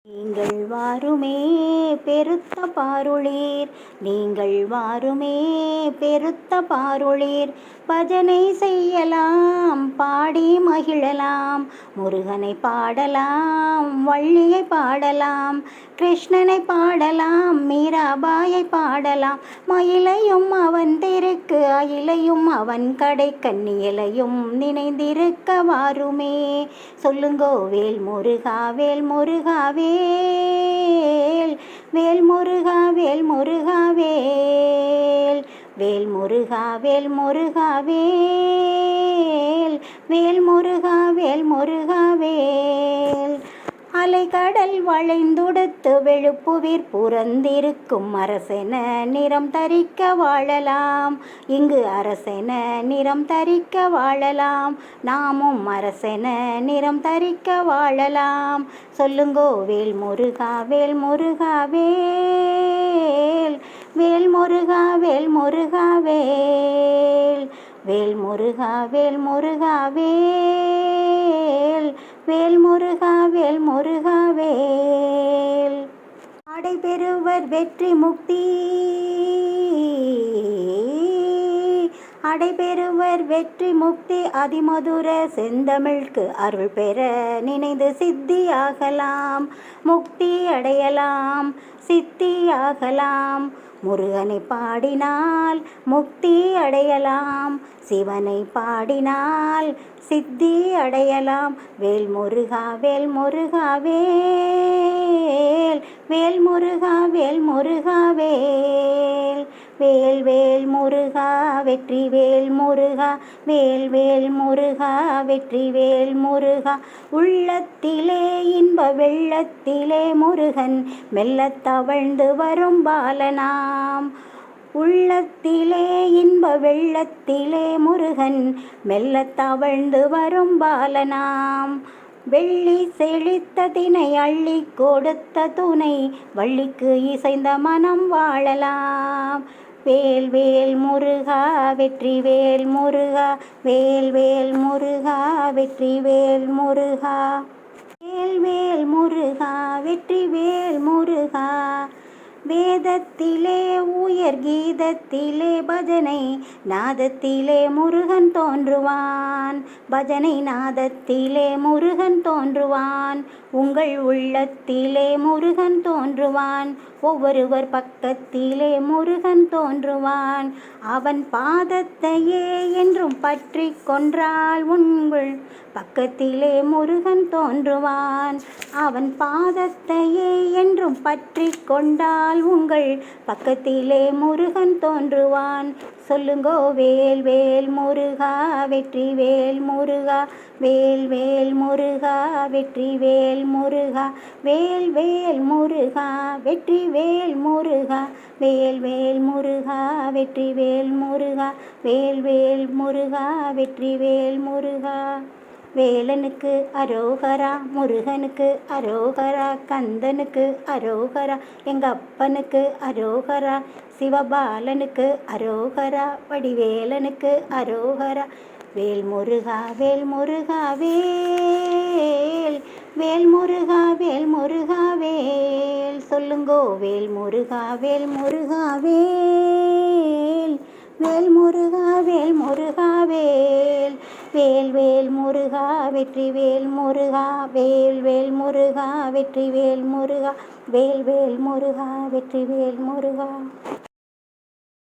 நீங்கள் வாருமே பெருத்த பாருளீர், நீங்கள் வாருமே பெருத்த பாருளீர். பஜனை செய்யலாம், பாடி மகிழலாம், முருகனை பாடலாம், வள்ளியை பாடலாம், கிருஷ்ணனை பாடலாம், மீராபாயை பாடலாம். மயிலையும் அவன் திருக்கு, அயிலையும் அவன் கடை கண்ணியலையும் நினைந்திருக்க வாருமே. சொல்லுங்கோ வேல் முருகா, வேல் முருகா, வேல் வேல் முருகா, வேல் முருகா, வேல் வேல் முருகா, வேல் முருகா, வேல் வேல் முருகா, வேல் முருகா, வேல். அலைகடல் வளைந்துடுத்து வெளுப்புவிர் புறந்திருக்கும் அரசென நிறம் தரிக்க வாழலாம். இங்கு அரசென நிறம் தரிக்க வாழலாம், நாமும் அரசென நிறம் தரிக்க வாழலாம். சொல்லுங்கோ வேல் முருகா, வேல் முருகா, வேல் வேல் முருகா, வேல் முருகா, வேல் வேல் முருகா, வேல் முருகா, வேல் வேல் முருகா, வேல் முருகா, வேல். ஆடை பெறுவர் வெற்றி முக்தி, அடைபெறுவர் வெற்றி முக்தி, அதிமதுர செந்தமிழ்க்கு அருள் பெற நினைந்து சித்தியாகலாம், முக்தி அடையலாம், சித்தியாகலாம். முருகனை பாடினால் முக்தி அடையலாம், சிவனை பாடினால் சித்தி அடையலாம். வேல் முருகா, வேல் முருகா, வேல் வேல் முருகா, வேல் முருகா, வேல் வேல் வேல் முருகா, வெற்றி வேல் முருகா, வேல் வேல் முருகா, வெற்றி வேல் முருகா. உள்ளத்திலே இன்ப வெள்ளத்திலே முருகன் மெல்லத் தவழ்ந்து வரும் பாலனாம், உள்ளத்திலே இன்ப வெள்ளத்திலே முருகன் மெல்லத் தவழ்ந்து வரும் பாலனாம். வெள்ளி செழித்த தினை அள்ளி கொடுத்த துணை, வள்ளிக்கு இசைந்த மனம் வாழலாம். வேல் வேல் முருகா, வெற்றி வேல் முருகா, வேல் வேல் முருகா, வெற்றி வேல் முருகா. வேல் வேல் முருகா, வெற்றி வேல் முருகா. வேதத்திலே உயர் கீதத்திலே பஜனை நாதத்திலே முருகன் தோன்றுவான், பஜனை நாதத்திலே முருகன் தோன்றுவான். உங்கள் உள்ளத்திலே முருகன் தோன்றுவான், ஒவ்வொருவர் பக்கத்திலே முருகன் தோன்றுவான். அவன் பாதத்தையே என்றும் பற்றி கொன்றால் உங்கள் பக்கத்திலே முருகன் தோன்றுவான். அவன் பாதத்தையே என்றும் பற்றி கொண்டால் உங்கள் பக்கத்திலே முருகன் தோன்றுவான். சொல்லுங்கோ வேல் வேல் முருகா, வெற்றி வேல் முருகா, வேல் வேல் முருகா, வெற்றி வேல் முருகா, வேல் வேல் முருகா, வெற்றி வேல் முருகா, வேல் வேல் முருகா, வெற்றி வேல் முருகா, வேல் வேல் முருகா, வெற்றி வேல் முருகா. வேலனுக்கு அரோகரா, முருகனுக்கு அரோகரா, கந்தனுக்கு அரோகரா, எங்க அப்பனுக்கு அரோகரா, சிவபாலனுக்கு அரோகரா, வடிவேலனுக்கு அரோகரா. வேல் முருகா, வேல் முருகா, வேல் வேல் முருகா, வேல் முருகா, வேல். சொல்லுங்கோ வேல் முருகா, வேல் முருகா, வேல் வேல் முருகா, வேல் முருகா, வேல் வேல் வேல் முருகா, வெற்றி வேல் முருகா, வேல் வேல் முருகா, வெற்றி வேல் முருகா, வேல் வேல் முருகா, வெற்றி வேல் முருகா.